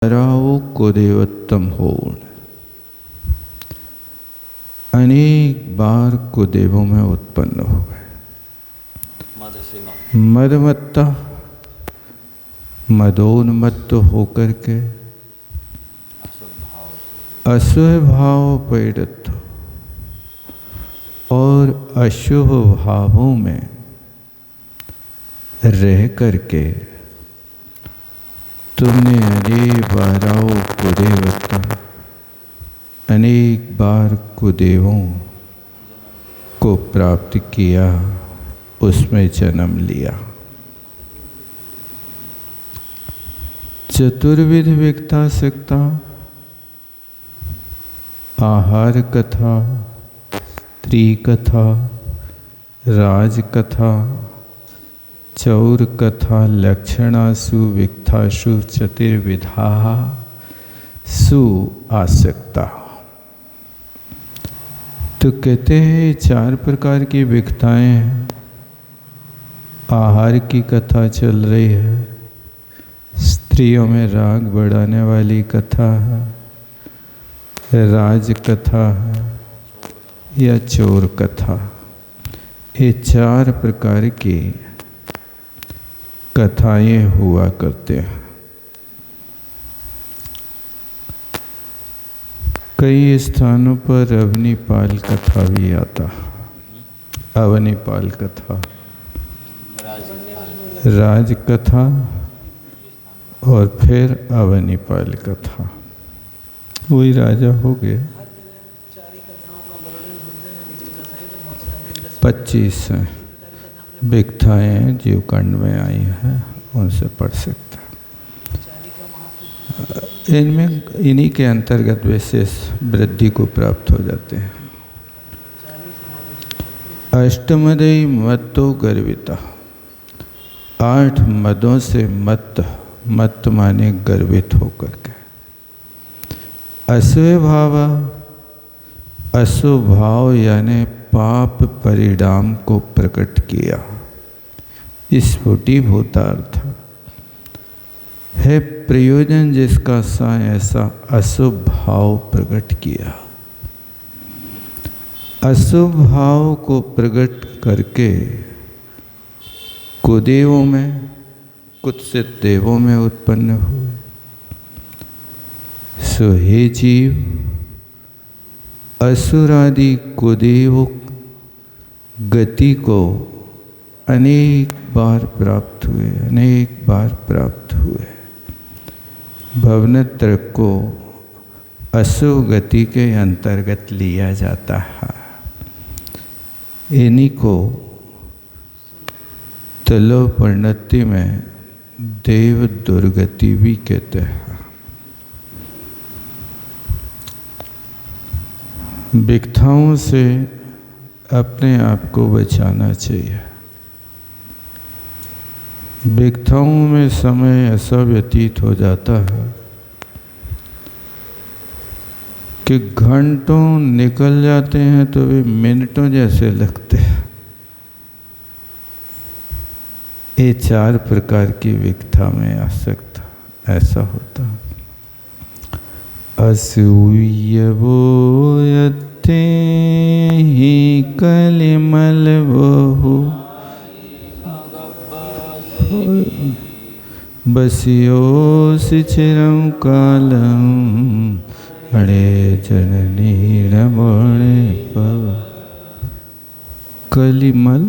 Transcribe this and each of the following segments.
राव कुदेवोत्तम होण अनेक बार कुदेवों में उत्पन्न हुए। मदमत्ता मदोन्मत्त होकर के अशुभ भाव पीड़ित और अशुभ भावों में रह करके तुमने अनेक बार कुदेवों को प्राप्त किया, उसमें जन्म लिया। चतुर्विध विकता सिकता आहार कथा, स्त्री कथा, राज कथा, चौर कथा, लक्षणासु विक्तासु चतुर्विधा सु आसक्ता। तो कहते हैं चार प्रकार की विकताएं हैं। आहार की कथा चल रही है, स्त्रियों में राग बढ़ाने वाली कथा है, राज कथा है या चोर कथा। ये चार प्रकार की कथाएं हुआ करते हैं। कई स्थानों पर अवनीपाल कथा भी आता है। अवनीपाल कथा, राज कथा और फिर अवनीपाल कथा। वही राजा हो गए। 25 विकथाएं जीवकांड में आई हैं, उनसे पढ़ सकता है। इनमें इन्हीं के अंतर्गत विशेष वृद्धि को प्राप्त हो जाते हैं। अष्टमदयी मत्तो गर्विता, 8 मदों से मत माने गर्वित होकर के। अशुभ भाव, अशुभ भाव यानी पाप परिणाम को प्रकट किया। स्फुटीभूतार्थ है प्रयोजन जिसका सा ऐसा अशुभ भाव प्रकट किया। अशुभ भाव को प्रकट करके कुदेवों में, कुत्सित देवों में उत्पन्न हुए। सो हे जीव, असुरादि कुदेव गति को अनेक बार प्राप्त हुए, अनेक बार प्राप्त हुए। भवनत्र को अशुभ गति के अंतर्गत लिया जाता है। इन्हीं को तलो परिणति में देव दुर्गति भी कहते हैं। विकथाओं से अपने आप को बचाना चाहिए। विकथाओं में समय ऐसा व्यतीत हो जाता है कि घंटों निकल जाते हैं तो वे मिनटों जैसे लगते हैं। ये 4 प्रकार की विकथा में आ सकता ऐसा होता है। असूय बोयते ही कलिमल बहु बसियोस चिरं कालम अणे जननी रमणे पव। कलिमल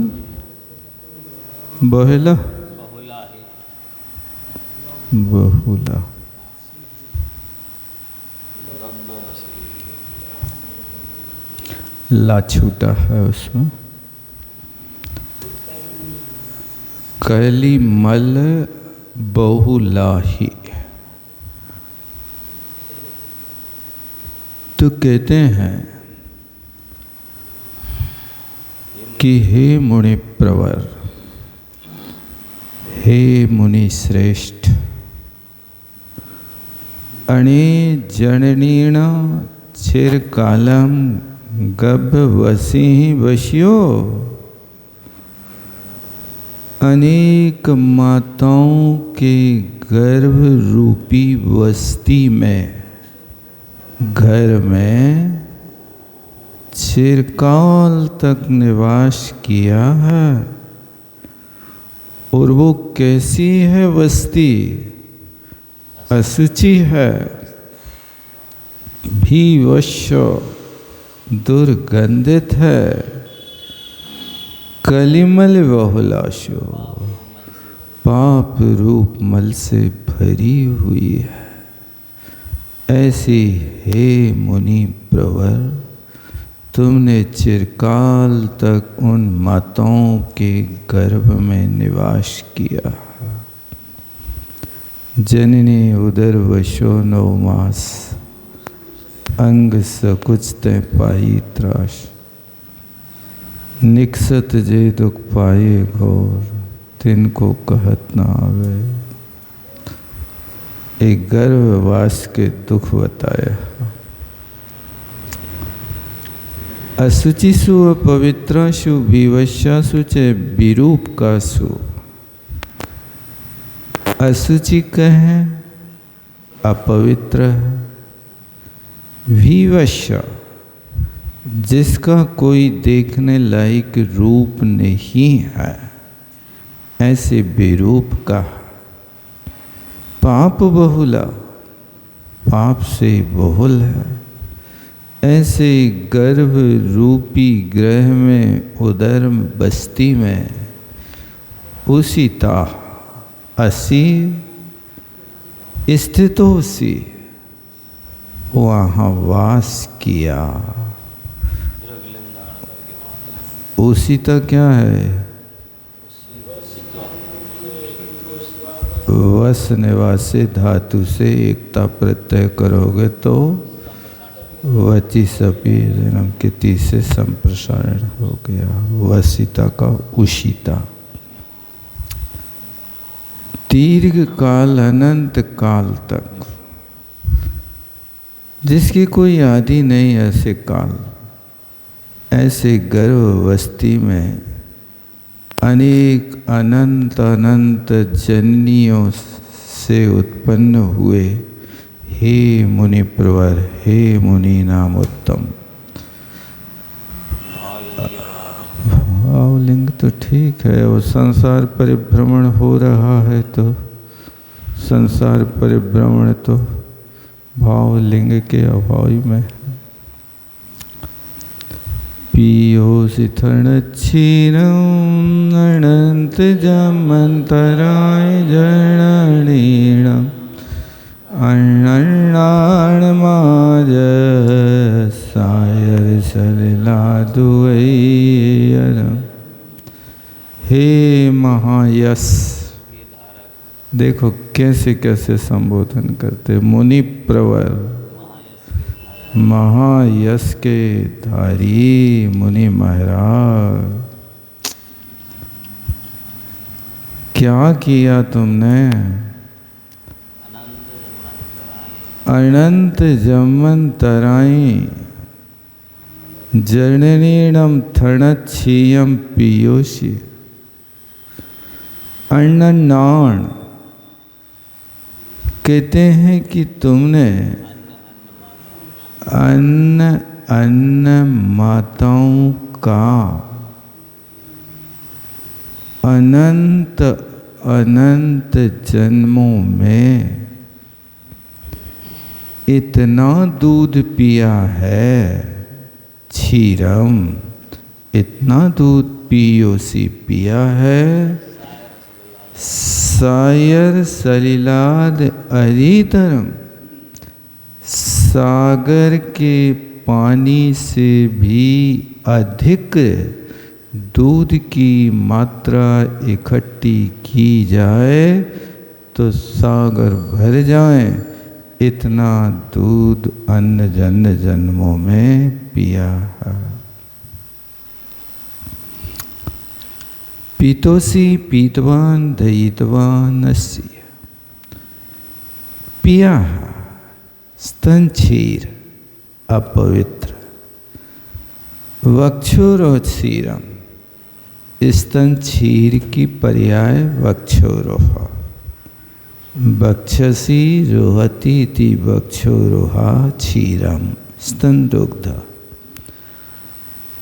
बहुला बहुला ला छूटा है उसमें। कलिमल बहुलाही। तो कहते हैं कि हे मुनि प्रवर, हे मुनि श्रेष्ठ, अणे जननीण चिरकालम गभ वसी वश्यो। अनेक माताओं के गर्भ रूपी बस्ती में, घर में चिरकाल तक निवास किया है। और वो कैसी है बस्ती? असुचि है, भीवश, दुर्गंधित है, कलिमल बहुलाशो, पाप रूप मल से भरी हुई है। ऐसी हे मुनि प्रवर, तुमने चिरकाल तक उन माताओं के गर्भ में निवास किया। जननी उदर वशो 9 मास, अंग सकुच ते पाई त्रास, निकसत जे दुख पाए घोर, तिनको कहत ना आवे। एक गर्भवास के दुख बताया। असुचिसु अपवित्रासु विवशासु च विरूपकासु। असुचि कहे, अपवित्र है, विवशा जिसका कोई देखने लायक रूप नहीं है, ऐसे विरूप का। पाप बहुला, पाप से बहुल है, ऐसे गर्भ रूपी ग्रह में, उदर बस्ती में, उसिता असी स्थितोसी, वहाँ वास किया। उसिता क्या है? वस निवासी धातु से एकता प्रत्यय करोगे तो वची सपी जन्म किति से संप्रसारण हो गया। वसिता का उषिता। दीर्घ काल, अनंत काल तक, जिसकी कोई आदि नहीं, ऐसे काल, ऐसे गर्भवस्थी में अनेक अनंत अनंत जननियों से उत्पन्न हुए हे मुनि प्रवर, हे मुनि नाम उत्तम। भावलिंग तो ठीक है, वो संसार परिभ्रमण हो रहा है तो संसार परिभ्रमण तो भावलिंग के अभाव में। पीयोसि क्षीरम अनंत जमंतराय जननीणम अन्नाण माज सायर सलिला दुवैयरम। हे महायश, देखो कैसे कैसे संबोधन करते। मुनि प्रवर, महायश के धारी मुनि महाराज, क्या किया तुमने? अनंत जमंतराई जननीणम थर्णच्छीयम पीयोषि। अन्ननाण कहते हैं कि तुमने अन्न माताओं का अनंत अनंत जन्मों में इतना दूध पिया है। क्षीरम, इतना दूध पियोसी पिया है। सायर सलिलाद अरितरम, सागर के पानी से भी अधिक दूध की मात्रा इकट्ठी की जाए तो सागर भर जाए, इतना दूध अन्न जन्म जन्मों में पिया है। पीतोसी पीतवान दयितवान अस्सी, पिया स्तन क्षीर अपवित्र, वक्षुरोत्सीरम स्तन क्षीर की पर्याय वक्षोरोहा। वक्षसी रोहती इति वक्षोरोहा क्षीरम स्तन दुग्ध।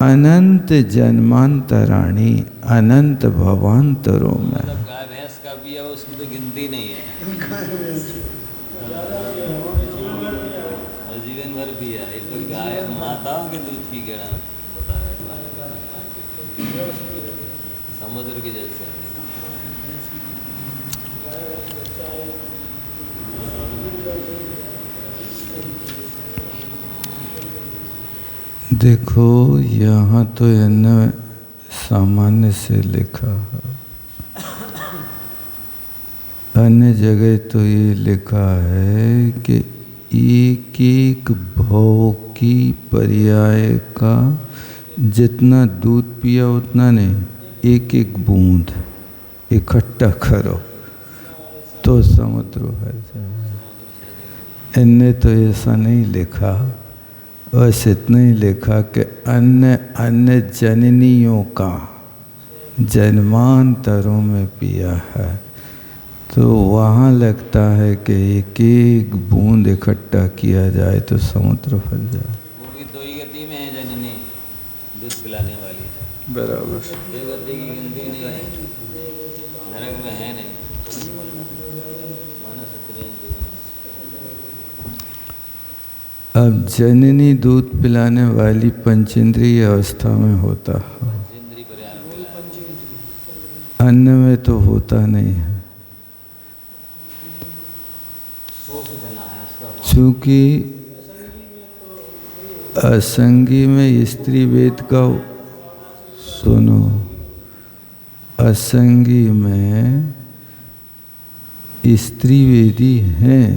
अनंत जन्मांतराणी अनंत भवांतरों में। गाय भैंस का भी है, उसकी तो गिनती नहीं है, और जीवन भर भी है। ये तो गाय माताओं के दूध की गिरा बता रहे हैं, समुद्र के जल से। देखो यहाँ तो इन्हें सामान्य से लिखा है, अन्य जगह तो ये लिखा है कि एक एक भव की पर्याय का जितना दूध पिया उतना नहीं, एक एक बूंद इकट्ठा करो तो समुद्र भर जाए। इनने तो ऐसा नहीं लिखा, बस इतना ही लिखा कि अन्य अन्य जननियों का जन्मांतरों में पिया है। तो वहाँ लगता है कि एक एक बूंद इकट्ठा किया जाए तो समुद्र भर जाए। वो भी दो ही गति में है जननी, दूध पिलाने वाली। बराबर। ये गति की गिनती नहीं है, नरक में है नहीं। अब जननी दूध पिलाने वाली पंचेंद्रिय अवस्था में होता है, अन्य में तो होता नहीं है। चूँकि असंगी में स्त्री वेद का, सुनो, असंगी में स्त्री वेदी हैं,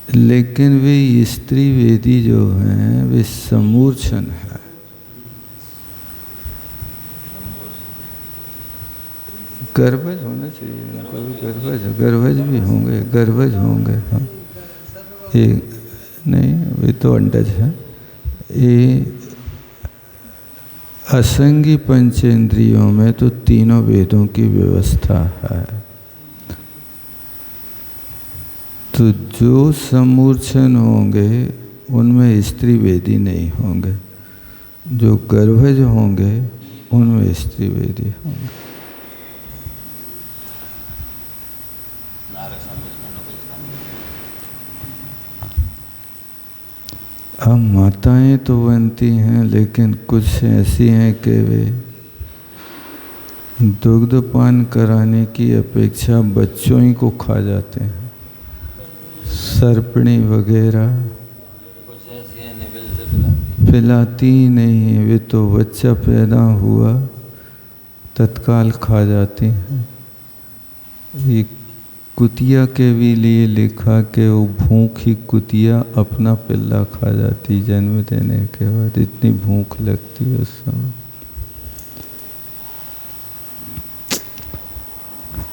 लेकिन वे स्त्री वेदी जो हैं वे समूर्छन है। गर्भज होना चाहिए, गर्भज भी होंगे, गर्भज होंगे। हाँ, ये नहीं, वे तो अंडज है। ये असंगी पंचेंद्रियों में तो तीनों वेदों की व्यवस्था है। तो जो समूर्छन होंगे उनमें स्त्री वेदी नहीं होंगे, जो गर्भज होंगे उनमें स्त्री वेदी होंगे। अब माताएं तो बनती हैं, लेकिन कुछ ऐसी हैं कि वे दुग्धपान कराने की अपेक्षा बच्चों ही को खा जाते हैं, सर्पणी वगैरह पिलाती ही नहीं है। वे तो बच्चा पैदा हुआ तत्काल खा जाती हैं। ये कुतिया के भी लिए लिखा कि वो भूखी कुतिया अपना पिल्ला खा जाती जन्म देने के बाद, इतनी भूख लगती है उस समय।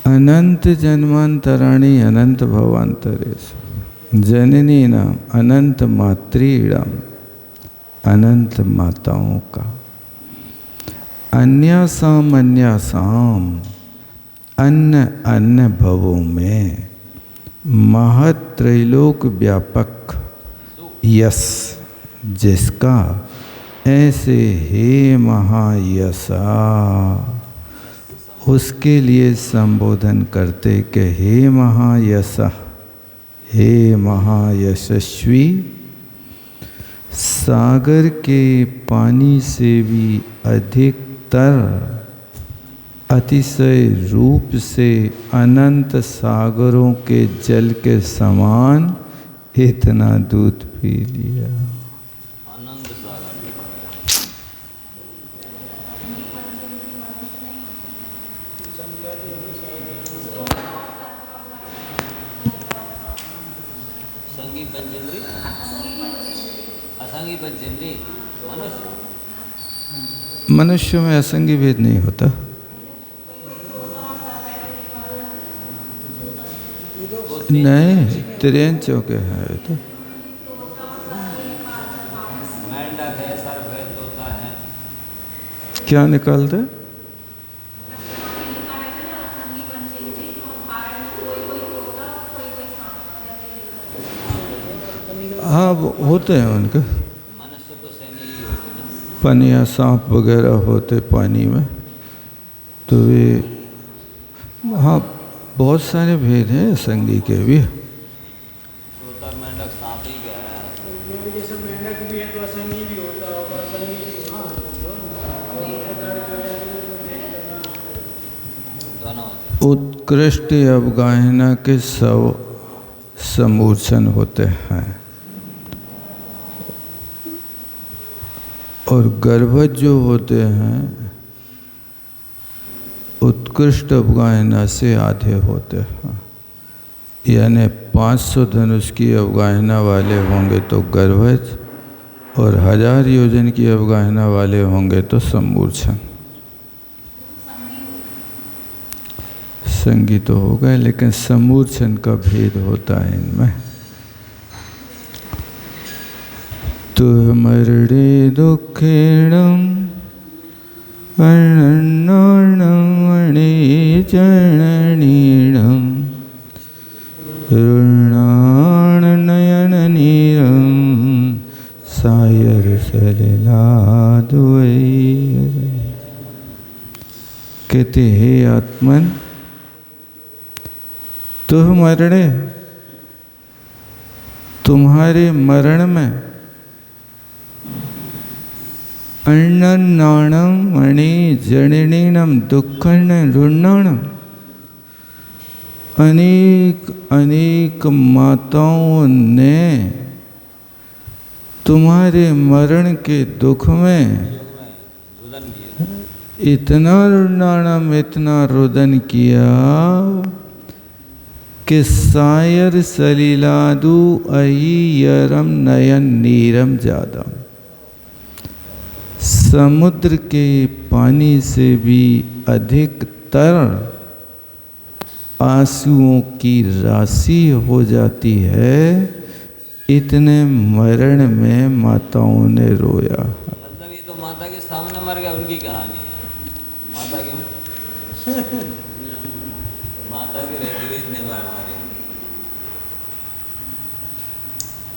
अनंत जन्मांतराणी अनंत भवांतरेषु जननी नाम अनंत मातृणाम, अनंत माताओं का। अन्यासाम अन्यासाम अन्य अन्य भवों में महत् त्रैलोक व्यापक यश जिसका ऐसे हे महायशा, उसके लिए संबोधन करते कि हे महायशा, हे महायशस्वी, सागर के पानी से भी अधिकतर अतिशय रूप से अनंत सागरों के जल के समान इतना दूध पी लिया। अनंत सागर संगी पंचेंद्री, असंगी पंचेंद्री। मनुष्य में असंगी भेद नहीं होता। नहीं, त्रियन चौके हैं तो। क्या निकालते? हाँ होते हैं उनके मनुष्य तो सैनी ही होते हैं। पनिया सांप वगैरह होते पानी में, तो वे हाँ बहुत सारे भेद हैं संगी के भी। तोता मेंढक सांप ही क्या है? जैसे मेंढक भी है तो असंगी भी होता होगा, असंगी भी दोनों उत्कृष्ट अवगाहना के सब समूर्छन होते हैं और गर्भज जो होते हैं उत्कृष्ट अवगाहना से आधे होते हैं। यानी 500 धनुष की अवगाहना वाले होंगे तो गर्भज और 1000 योजन की अवगाहना वाले होंगे तो समूर्छन। संगी तो हो गए, लेकिन समूर्छन का भेद होता है इनमें। तुमरणे दुखेणम वर्णनाणमणि चरणनीणम ऋणाण नयन नीरम सायर सलिलादुवै। कहते हे आत्मन, तुम मरणे, तुम्हारे मरण में अन्ननाणम मणि जणनीनम दुखन ऋणाणम, अनेक अनेक माताओं ने तुम्हारे मरण के दुख में इतना ऋणाणम, इतना रुदन किया कि सायर सलिलादु अयरम नयन नीरम जादा, समुद्र के पानी से भी अधिकतर आंसुओं की राशि हो जाती है। इतने मरण में माताओं ने रोया। मतलब ये तो माता के सामने मर गया उनकी कहानी है। माता के माता के रहते हुए इतने बार मरे।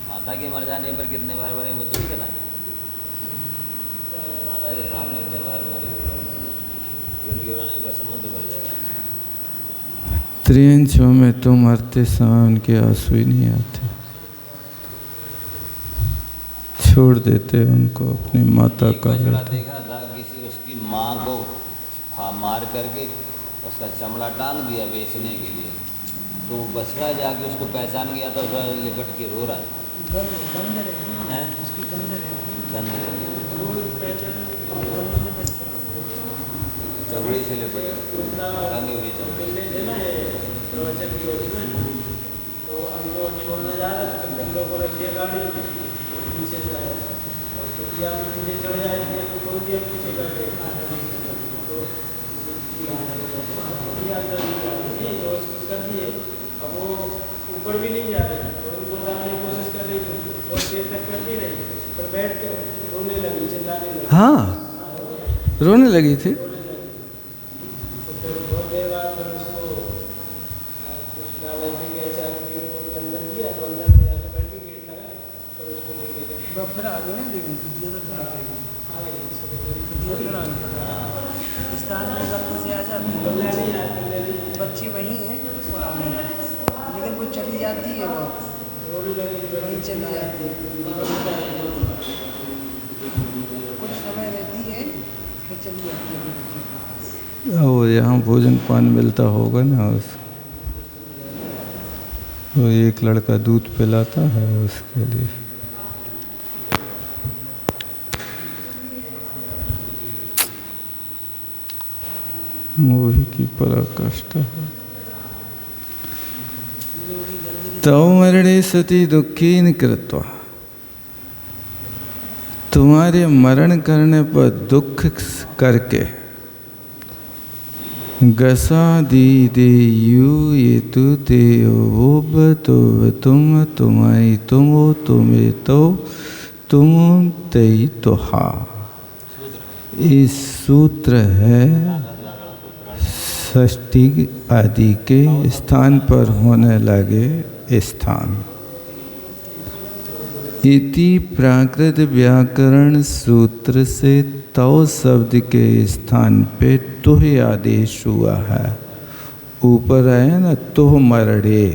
माता के मर जाने पर कितने बार मरे वो तो नहीं पता। माता के सामने इतने बार मरे उनकी उड़ाने पर समुद्र भर जाएगा। त्रियंचों में तो मरते समय उनके आंसू ही नहीं आते, छोड़ देते उनको अपनी माता का। देखा था किसी उसकी माँ को मार करके उसका चमड़ा टांग दिया बेचने के लिए, तो बछड़ा जाके उसको पहचान गया तो लिपट के रो रहा था। चमड़ी से लिपट टंगी हुई चमड़ी। तो हमको छोड़ने जा रहे थे, बंदों को रख दिया गाड़ी पीछे से आया तो दिया पीछे चढ़ जाए तो खोल दिया पीछे गाड़ी तो कर दिए। अब वो ऊपर भी नहीं जा रहे और उनको उतारने की कोशिश कर रही थी और देर तक करती रही, पर बैठ के रोने लगी, चिल्लाने लगी। हाँ रोने लगी थी। तो फिर बहुत देर बाद फिर उसको कुछ डाला कि ऐसा अंदर किया तो अंदर से जाकर बैठ के गेट लगा और उसको लेके गए। फिर आ गए पाकिस्तान में गलती से आ जाती है, बच्ची वहीं है लेकिन वो चली जाती है, वो वहीं चली जाती है, कुछ समय रहती है फिर चली जाती है। वो यहाँ भोजन पान मिलता होगा ना, वो एक लड़का दूध पिलाता है उसके लिए। मोही की पराकाष्ठा है। तव मरणे सती दुखीन कृत्वा, तुम्हारे मरण करने पर दुख करके गसा दी दे यू ये तु ते वो तो तुम तुम्हारी तुम हो तुम्हें तो तुम तई तो हा। इस सूत्र है षष्ठी आदि के स्थान पर होने लगे स्थान। इति प्राकृत व्याकरण सूत्र से तव शब्द के स्थान पे तुह आदेश हुआ है। ऊपर आया ना तुह मरड़े,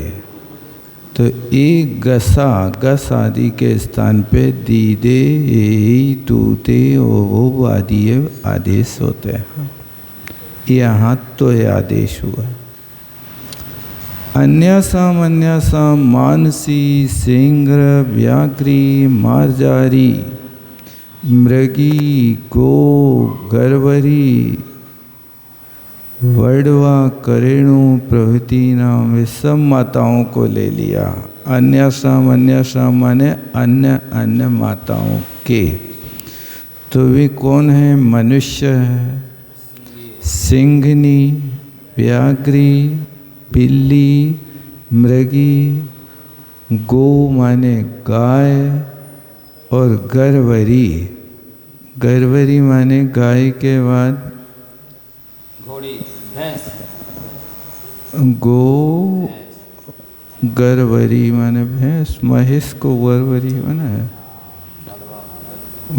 तो एक गसा गस आदि के स्थान पे दीदे ए तूते ओ आदि आदेश होते हैं। यहाँ तो आदेश हुआ। अन्यासाम मानसी सेंग्र व्याघ्री मार्जारी मृगी गो गरवरी वडवा करेणु प्रभृति नाम वे सब माताओं को ले लिया। अन्यासाम माने अन्य अन्य माताओं के, तो वे कौन है? मनुष्य है, सिंघनी, व्याघ्री, बिल्ली, मृगी, गो माने गाय, और गरवरी, गरवरी माने गाय के बाद घोड़ी भैंस, गो गरवरी माने भैंस, महेश को गरवरी माना है,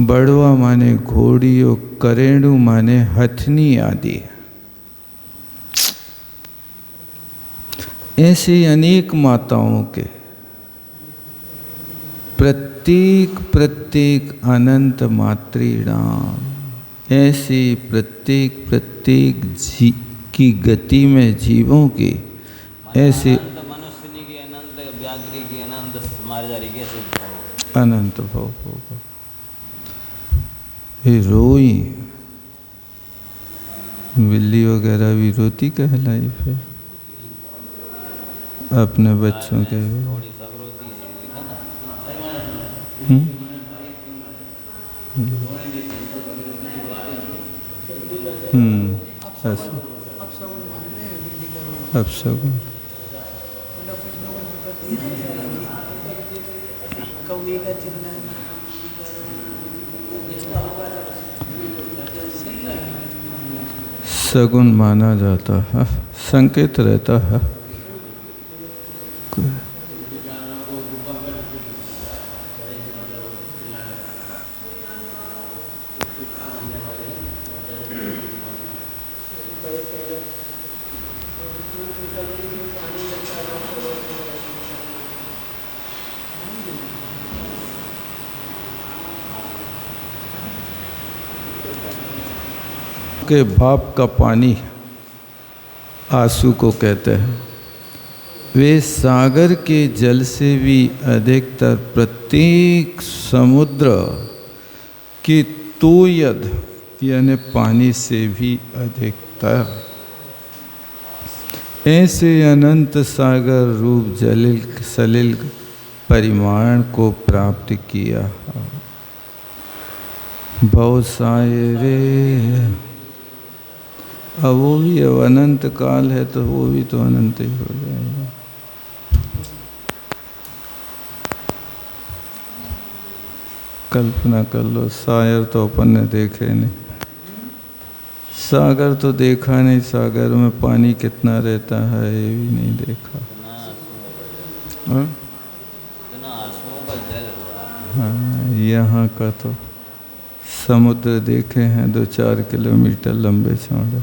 बड़वा माने घोड़ी, और करेणु माने हथनी आदि। ऐसे अनेक माताओं के प्रत्येक प्रत्येक अनंत मातृणाम, ऐसे प्रत्येक प्रत्येक की गति में जीवों की ऐसे मनुष्य की अनंत, व्याघ्री की अनंत, मार्जारी के अनंत भव होगा। ये रोई बिल्ली वगैरह भी रोती कहलाई फिर अपने बच्चों के। सब रोती है, लिखा ना। ऐसा अब सगुन सगुन माना जाता है, संकेत रहता है। के बाप का पानी आंसू को कहते हैं। वे सागर के जल से भी अधिकतर प्रत्येक समुद्र की तोयद यानी पानी से भी अधिकतर ऐसे अनंत सागर रूप जलिल सलिल परिमाण को प्राप्त किया। बहुत सारे अब वो भी अब अनंत काल है तो वो भी तो अनंत ही हो जाएगा। कल्पना कर लो, सागर तो अपन ने देखे नहीं, सागर तो देखा नहीं, सागर में पानी कितना रहता है ये भी नहीं देखा। हाँ, यहाँ का तो समुद्र देखे हैं 2-4 किलोमीटर लंबे चौड़े।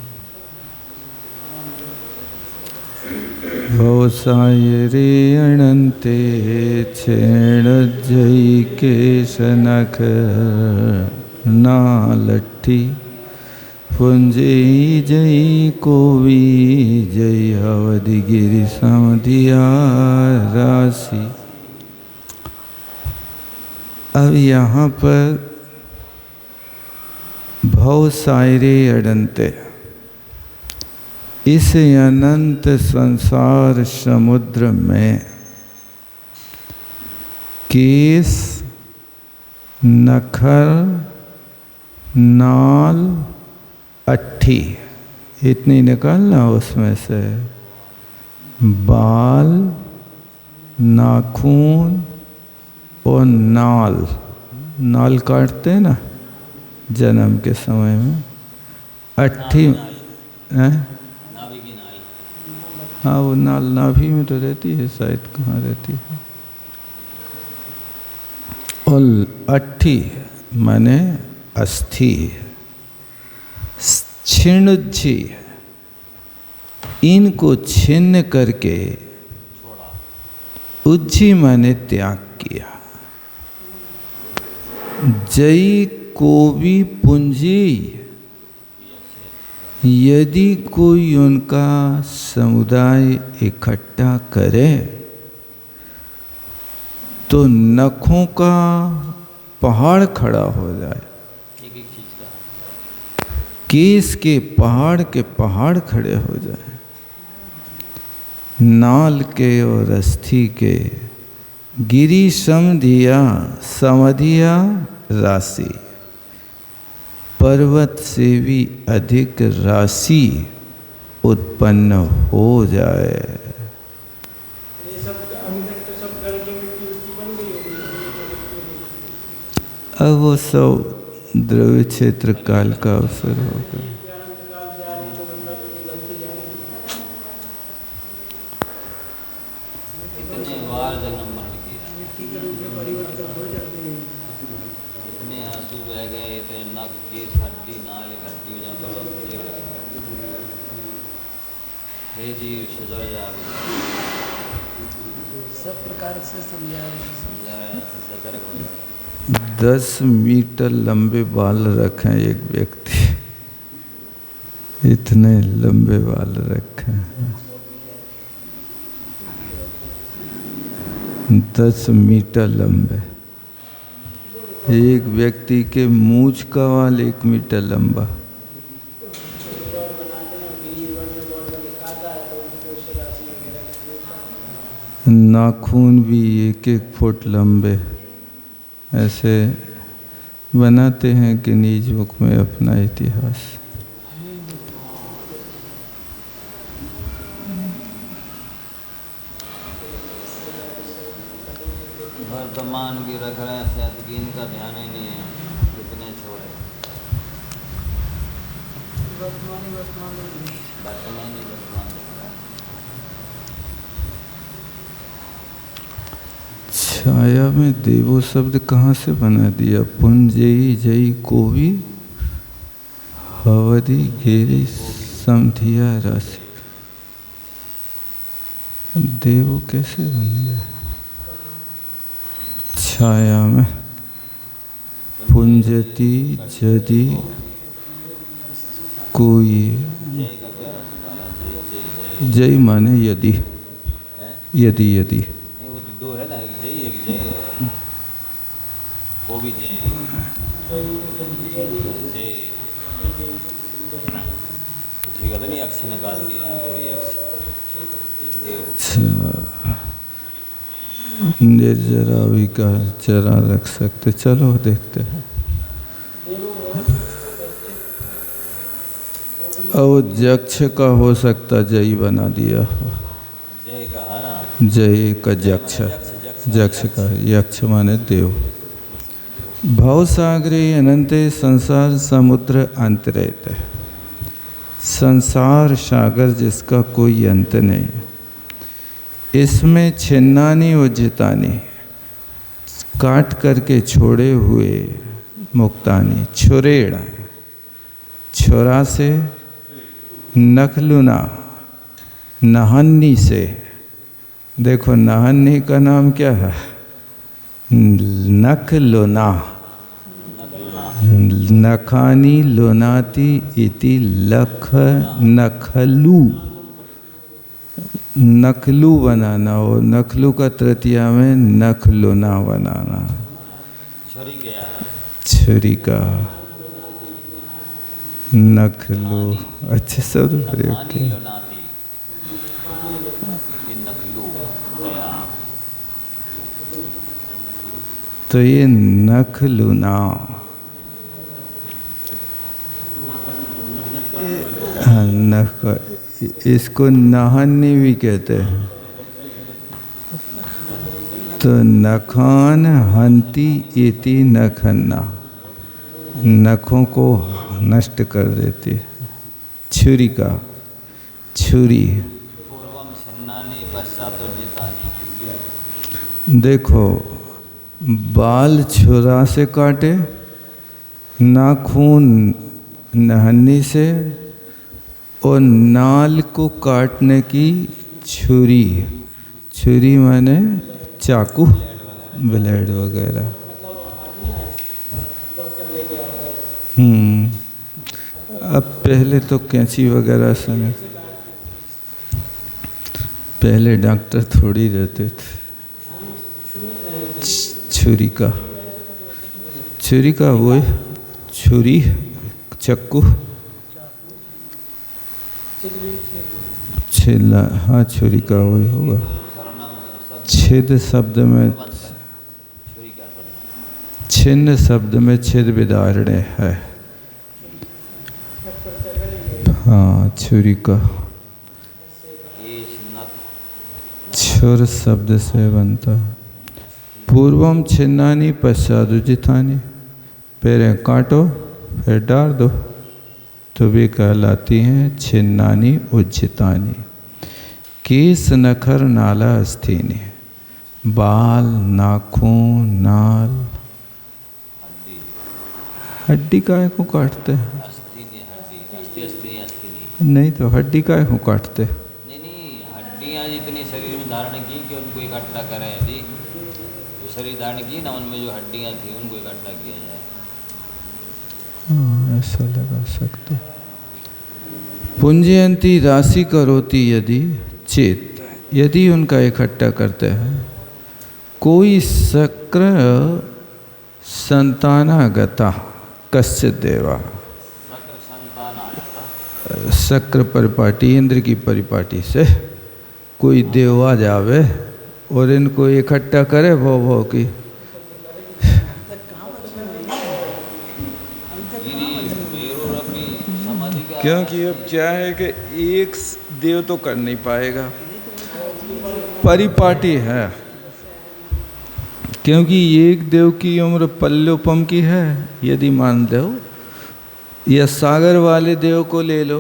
भवसायरे अनंते छेड़ जई केश नख नालट्ठी पुंजे जई कोवी जई अवधि गिरि समधिया राशि। अब यहाँ पर भव सायरे अडंते, इस अनंत संसार समुद्र में केस नखर नाल अट्ठी इतनी निकालना, उसमें से बाल नाखून और नाल, नाल काटते हैं ना, जन्म के समय में। अट्ठी हैं? नाभि की नाई। हाँ, वो नाल नाभि में तो रहती है, शायद कहाँ रहती है। और अट्ठी माने अस्थि, छिन्नुज्झी, इनको छिन्न करके उज्झी माने त्याग किया। जई को भी पूंजी, यदि कोई उनका समुदाय इकट्ठा करे तो नखों का पहाड़ खड़ा हो जाए, एक एक चीज का केस के पहाड़ खड़े हो जाए, नाल के और अस्थि के गिरी समधिया राशि, पर्वत से भी अधिक राशि उत्पन्न हो जाए। ये सब अभी तक तो सब गढ़ की मिट्टी उट्टी बन गई होगी। अब वो सब द्रव्य क्षेत्र काल का अवसर होगा। कितने बार जन्म मरण किया, मिट्टी के रूप में परिवर्तन हो जाते हैं। इतने आंसू बह गए, इतने नख केस हड्डी नाल इकट्ठी हो जाए। हे जी सुधर जाओगे, सब प्रकार से समझा सतर्क हो जाए। 10 मीटर लंबे बाल रखे एक व्यक्ति, इतने लंबे बाल रखे हैं, 10 मीटर लंबे। एक व्यक्ति के मूंछ का बाल 1 मीटर लंबा। नाखून भी 1-1 फुट लंबे। ऐसे बनाते हैं गिनीज बुक में अपना इतिहास। वर्तमान भी रख रहे हैं, शायद कि इनका ध्यान ही नहीं है, कितने छोड़े वर्तमान। छाया में देवो शब्द कहाँ से बना दिया? पुंजयी जयी को भी हवदी घेरी समधिया राशि। देवो कैसे बन गया? छाया में पुंजती जदि कोई, जय माने यदि, यदि यदि नहीं, वो दो है ना, एक जय है, वो भी जय उसी का तो नहीं अक्ष निकाल दिया, कोई अक्ष निर्जरा भी का जरा रख सकते। चलो देखते हैं। अब जक्ष का हो सकता, जय बना दिया। जय का है ना, जय का जक्ष, जक्ष का यक्ष माने देव। भवसागरे अनंते संसार समुद्र अंतरहित है। संसार सागर जिसका कोई अंत नहीं, इसमें छिन्नानी व जितानी, काट करके छोड़े हुए मुक्तानी, छुरेड़, छुरा से, नखलुना, नहन्नी से। देखो नहन्नी का नाम क्या है? नखलुना, नखानी लुनाती इति लख नखलू, नखलू बनाना, और नखलू का तृतीया में नखलुना बनाना, छुरी का नखलू। अच्छे शब्द प्रयोग किए। तो ये नखलुना, नख, इसको नहन्नी भी कहते हैं। तो नखान हंती इति नखन्ना, नखों को नष्ट कर देती है। छुरी का छुरी पूर्वम छिन्नानि पश्चातुज्जितानि। देखो, बाल छुरा से काटे, नाखून नहन्नी से, और नाल को काटने की छुरी। छुरी माने चाकू, ब्लेड वगैरह। अब पहले तो कैंची वगैरह से नहीं, पहले डॉक्टर थोड़ी रहते थे। छुरी का वो छुरी, चक्कू, छिला, हाँ छुरी का वही होगा। छिद शब्द में, छिन्न शब्द में छिद विदारणे है। हाँ छुरी का छुर शब्द से बनता। पूर्वम छिन्नानि पश्चादुज्जितानि, पहले काटो फिर डाल दो, तो वे कहलाती हैं छिन्नानि उज्जितानि। केस नखर नाला अस्थिनि, बाल, नाखून, नाल, हड्डी काहे को काटते हैं? नहीं तो हड्डी काहे को काटते? नहीं, हड्डियाँ जितनी शरीर में धारण की कि उनको इकट्ठा करें। यदि जो शरीर धारण की ना, उनमें जो हड्डियाँ थी उनको इकट्ठा किया जाए। हाँ ऐसा लगा सकते। पुंजयंती राशि करोति यदि चेत, यदि उनका इकट्ठा करते हैं। कोई शक्र संतानागता कश्चित देवा, शक्र परिपाटी, इंद्र की परिपाटी से कोई देवा जावे और इनको इकट्ठा करे भव भव की। क्योंकि अब क्या है कि एक देव तो कर नहीं पाएगा, परिपाटी है। क्योंकि एक देव की उम्र पल्योपम की है, यदि मान लो, या सागर वाले देव को ले लो,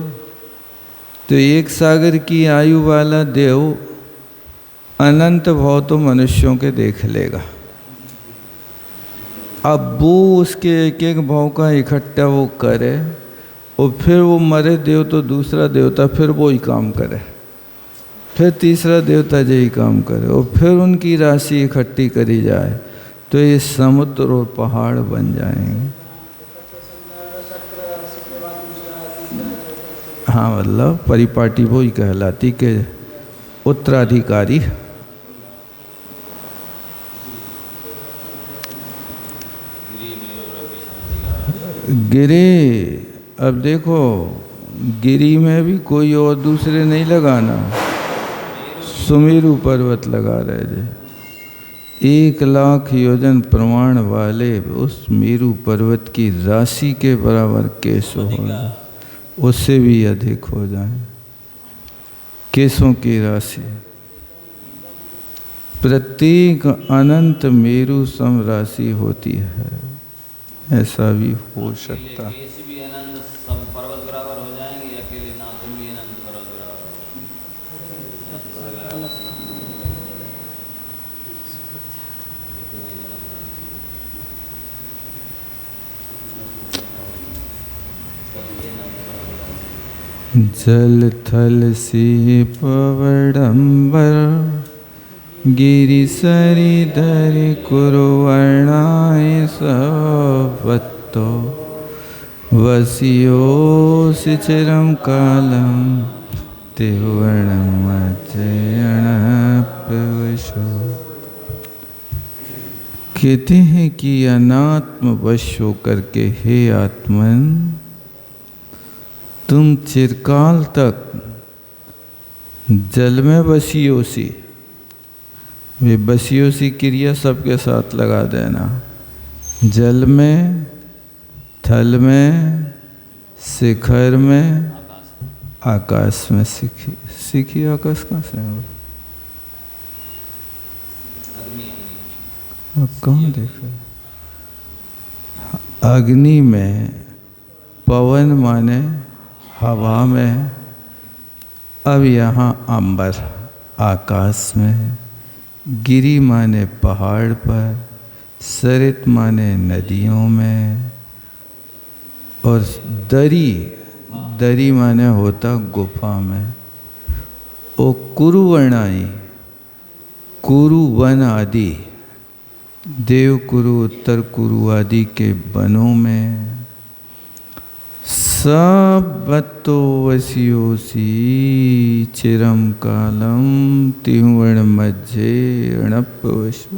तो एक सागर की आयु वाला देव अनंत भाव तो मनुष्यों के देख लेगा। अब वो उसके एक एक भाव का इकट्ठा वो करे, और फिर वो मरे देव तो दूसरा देवता फिर वो ही काम करे, फिर तीसरा देवता यही काम करे, और फिर उनकी राशि इकट्ठी करी जाए, तो ये समुद्र और पहाड़ बन जाएंगे। हाँ मतलब परिपाटी वो ही कहलाती के उत्तराधिकारी। गिरे, अब देखो गिरी में भी कोई और दूसरे नहीं लगाना, सुमेरु पर्वत लगा रहे थे। 1,00,000 योजन प्रमाण वाले उस मेरु पर्वत की राशि के बराबर केस हो, उससे भी अधिक हो जाए केसों की राशि। प्रत्येक अनंत मेरु सम राशि होती है, ऐसा भी हो सकता है। पर्वत बराबर हो जाएंगे, अकेले नाखून भी अनंत पर्वत बराबर हो जल थल सी पवडंबर, गिरि सरी धरि कुरुवर्णाय सवत्तो, वसियोसि चिरं कालं त्रिवर्णमध्ययन प्रविशो। कहते हैं कि अनात्म वश होकर के हे आत्मन, तुम चिरकाल तक जल में बसियोसी, वे बसियोसी क्रिया सबके साथ लगा देना। जल में, थल में, शिखर में, आकाश में। सीखी आकाश कहाँ से है? अब कहाँ देख रहे? अग्नि में, पवन माने हवा में, अब यहाँ अंबर आकाश में, गिरी माने पहाड़ पर, सरित माने नदियों में, और दरी, दरी माने होता गुफा में। ओ कुरु वर्णाई, कुरु वन आदि, देव कुरु, उत्तर कुरु आदि के वनों में, सबतो वसियोसी चिरम कालम तिवर्ण मज्जे अणपवशो।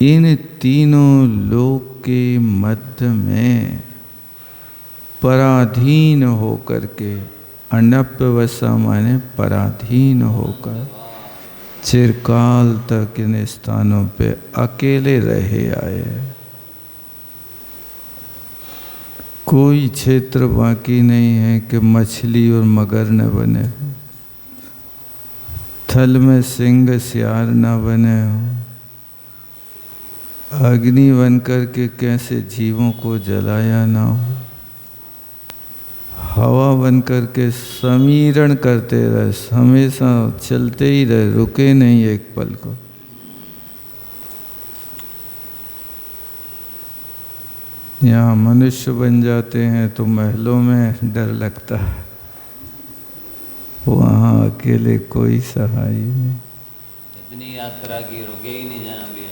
इन तीनों लोक के मध्य में पराधीन होकर के, अनपवसा माने पराधीन होकर, चिरकाल तक इन स्थानों पे अकेले रहे आए। कोई क्षेत्र बाकी नहीं है कि मछली और मगर न बने हो, थल में सिंह सियार न बने हो, अग्नि बनकर के कैसे जीवों को जलाया ना हो, हवा बनकर के समीरण करते रहे, हमेशा चलते ही रहे, रुके नहीं एक पल को। यहाँ मनुष्य बन जाते हैं तो महलों में डर लगता है, वहाँ अकेले कोई सहाय नहीं। इतनी यात्रा की, रुके ही नहीं जाना भी है।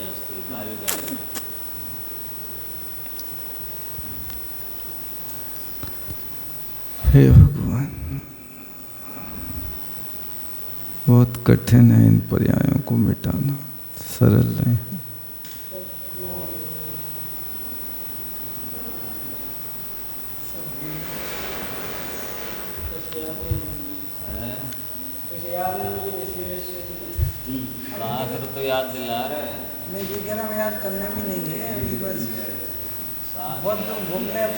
हे भगवान, बहुत कठिन है इन पर्यायों को मिटाना, सरल नहीं। तो याद दिला रहे, मैं ये कह रहा, मैं याद करने भी नहीं है अभी, बस बहुत घूमने अब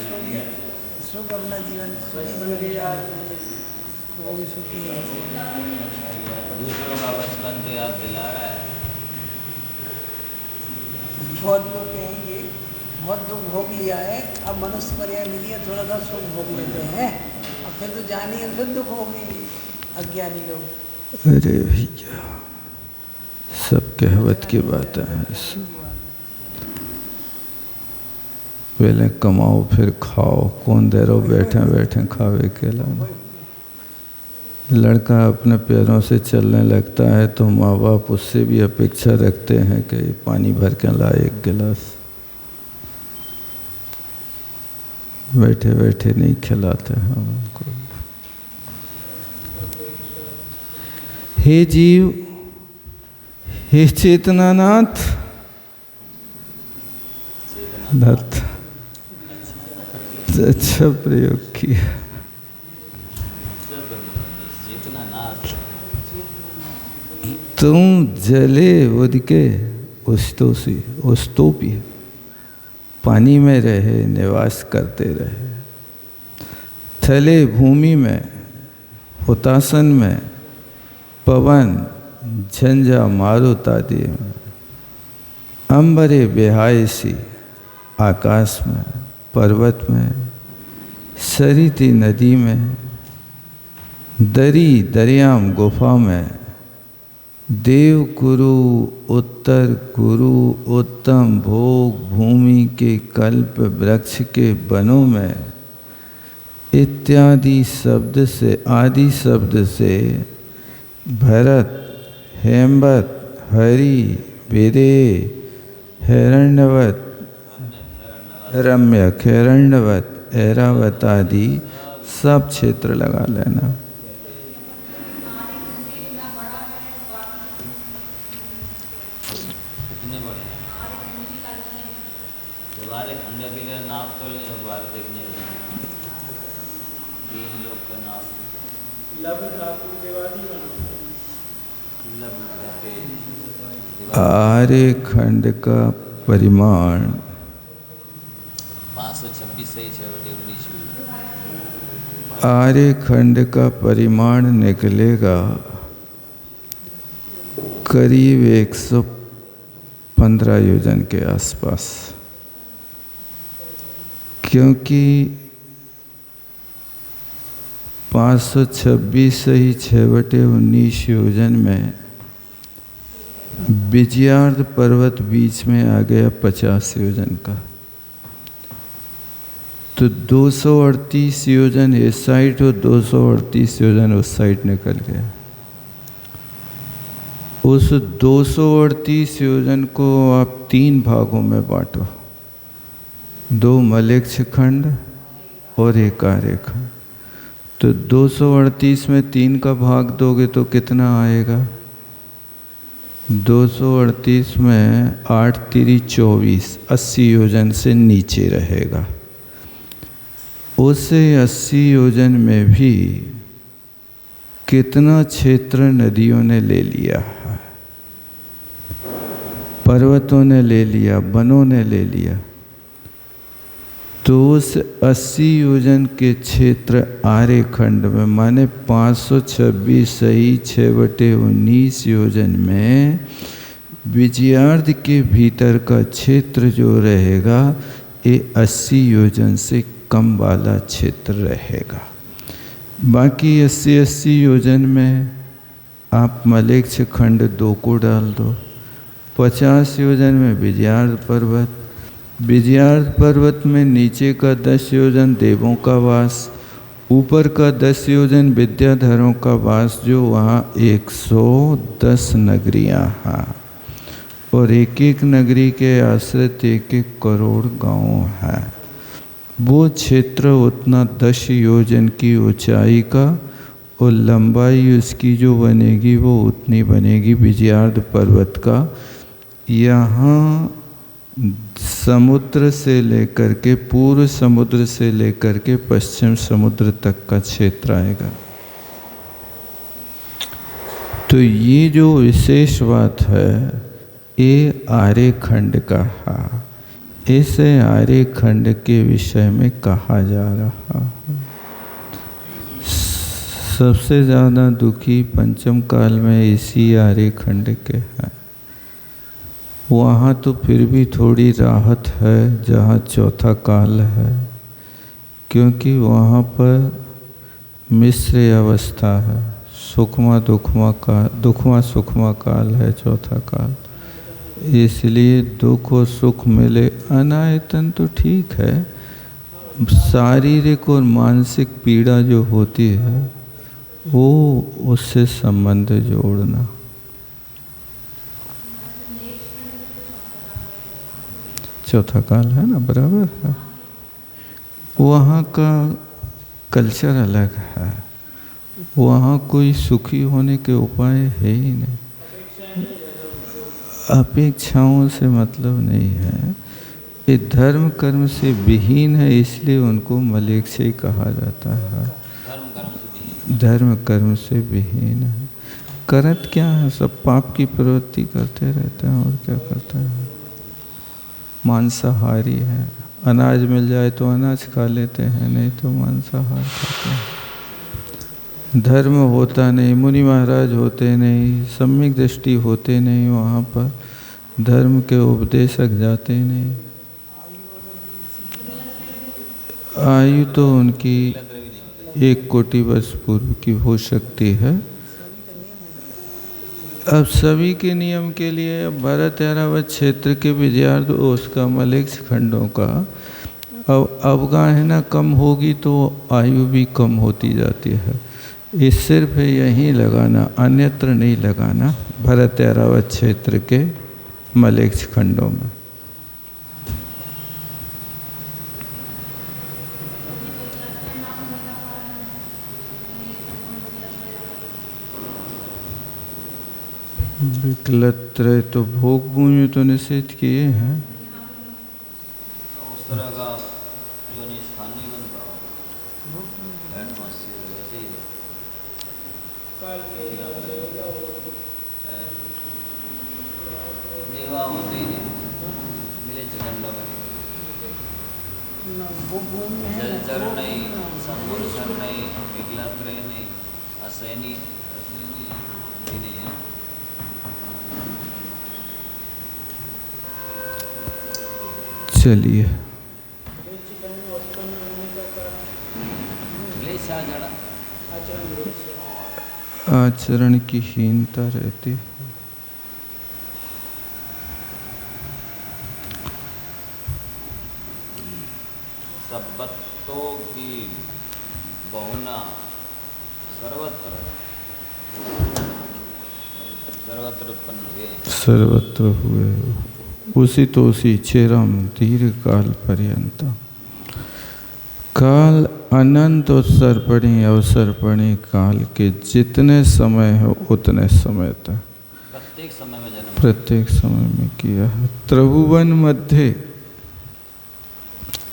सुख अपना जीवन सुखी यार, वो भी सुखी है। दूसरों का बचपन तो याद दिला रहा है। बहुत लोग कहेंगे बहुत दुख भोग लिया है, अब मनुष्य पर्याय मिली है, थोड़ा सा सुख भोग लेते हैं, अब फिर तो जानी है, फिर दुख होगी अज्ञानी लोग। अरे भैया, सब कहवत की बात है। पहले कमाओ फिर खाओ, कौन दे रहो बैठे बैठे खावे केला। लड़का अपने पैरों से चलने लगता है तो माँ बाप उससे भी अपेक्षा रखते हैं कि पानी भर के लाए एक गिलास, बैठे बैठे नहीं खिलाते हैं उनको। हे जीव, हे चेतनानाथ, नाथ, अच्छा प्रयोग किया। तुम जले उदके उस्तोपी, पानी में रहे, निवास करते रहे, थले भूमि में, हुतासन में, पवन झंझा मारुत आदि में, अंबरे बेहायसी आकाश में, पर्वत में, सरिती नदी में, दरी दरियाम गुफा में, देव कुरु उत्तर कुरु उत्तम भोग भूमि के कल्प वृक्ष के वनों में, इत्यादि शब्द से, आदि शब्द से भरत, हेमवत, हरि, विदे, हिरण्यवत, रम्यक, हिरण्यवत, ऐरावत आदि सब क्षेत्र लगा लेना। आर्य खंड का परिमाण 526 से 6/19 में आर्य खंड का परिमाण निकलेगा करीब 115 योजन के आसपास। क्योंकि 526 सही 6/19 योजन में विजयार्ध पर्वत बीच में आ गया 50 योजन का, तो 238 योजन इस साइड और 238 योजन उस साइड निकल गया। उस 238 योजन को आप 3 भागों में बांटो, 2 मलेच्छ खंड और 1 आर्यखंड। तो 238 में 3 का भाग दोगे तो कितना आएगा? 238 में 8 3 24, 80 योजन से नीचे रहेगा। उसे 80 योजन में भी कितना क्षेत्र नदियों ने ले लिया है, पर्वतों ने ले लिया, वनों ने ले लिया। तो उस 80 योजन के क्षेत्र आर्यखंड में, माने 526 सही 6/19 योजन में विजयार्ध के भीतर का क्षेत्र जो रहेगा ये 80 योजन से कम वाला क्षेत्र रहेगा। बाकी 80 योजन में आप मलेच्छ खंड 2 को डाल दो। 50 योजन में विजयार्ध पर्वत, विजयार्ध पर्वत में नीचे का 10 योजन देवों का वास, ऊपर का 10 योजन विद्याधरों का वास, जो वहाँ 110 नगरियाँ हैं और एक एक नगरी के आश्रित 1-1 करोड़ गांव हैं। वो क्षेत्र उतना 10 योजन की ऊंचाई का और लंबाई उसकी जो बनेगी वो उतनी बनेगी विजयार्ध पर्वत का। यहाँ समुद्र से लेकर के, पूर्व समुद्र से लेकर के पश्चिम समुद्र तक का क्षेत्र आएगा। तो ये जो विशेष बात है ये आर्यखंड का है। इसे आर्यखंड के विषय में कहा जा रहा है। सबसे ज़्यादा दुखी पंचम काल में इसी आर्यखंड के हैं। वहाँ तो फिर भी थोड़ी राहत है जहाँ चौथा काल है, क्योंकि वहाँ पर मिश्र अवस्था है, दुखमा सुखमा काल है चौथा काल, इसलिए दुख और सुख मिले। अनायतन तो ठीक है, शारीरिक और मानसिक पीड़ा जो होती है वो उससे संबंध जोड़ना। चौथा काल है ना, बराबर है। वहाँ का कल्चर अलग है, वहाँ कोई सुखी होने के उपाय है ही नहीं, अपेक्षाओं से मतलब नहीं है। ये धर्म कर्म से विहीन है, इसलिए उनको मलेच्छ ही कहा जाता है। धर्म कर्म से विहीन है। करत क्या है, सब पाप की प्रवृत्ति करते रहते हैं और क्या करते हैं। मांसाहारी है, अनाज मिल जाए तो अनाज खा लेते हैं, नहीं तो मांसाहार खाते हैं। धर्म होता नहीं, मुनि महाराज होते नहीं, सम्यक दृष्टि होते नहीं, वहाँ पर धर्म के उपदेशक जाते नहीं। आयु तो उनकी 1 कोटि वर्ष पूर्व की हो सकती है। अब सभी के नियम के लिए भरत ऐरावत क्षेत्र के विजयार्ध उसका मलेच्छ खंडों का अवगाहना कम होगी तो आयु भी कम होती जाती है। ये सिर्फ यहीं लगाना, अन्यत्र नहीं लगाना, भरत ऐरावत क्षेत्र के मलेच्छ खंडों में। विकलत्रय तो भोग भूमि तो निषेध किए हैं। उस तरह का जो स्थान नहीं बनता, एटमॉस्फेयर वैसे ही देवा होते ही नहीं मिले खंडों में। जलचर नहीं, संभूषण नहीं, विकलत्रय नहीं, असैनी नहीं है। चलिए, चढ़ा। आचरण दोष से। आचरण की हीनता रहती है। सबत्तों की बहुना सर्वत्र उत्पन्न हुए। सर्वत्र हुए उसी तोसी चिरम दीर्घ काल पर्यंत। काल अनंत अवसर पड़ी काल के जितने समय हो उतने समय तक प्रत्येक समय में जन्म, प्रत्येक समय में किया है। त्रिभुवन मध्य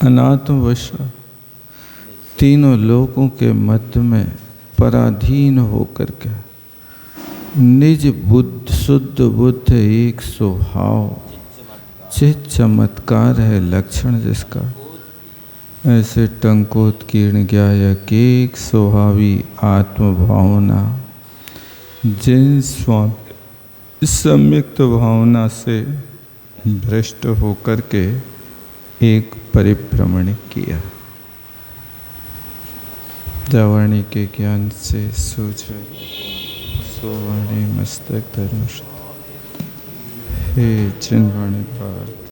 अनात्मवशा तीनों लोगों के मध्य में पराधीन होकर के निज बुद्ध शुद्ध बुद्ध एक स्वभाव चित चमत्कार है लक्षण जिसका। ऐसे टंकोत्कीर्ण ज्ञायक एक स्वभावी आत्मभावना जिन स्वामी सम्यक्त भावना से भ्रष्ट होकर के एक परिभ्रमण किया। जावाणी के ज्ञान से सूझ सोवाणी मस्तक धनुष हे चिन्वाणी भारत।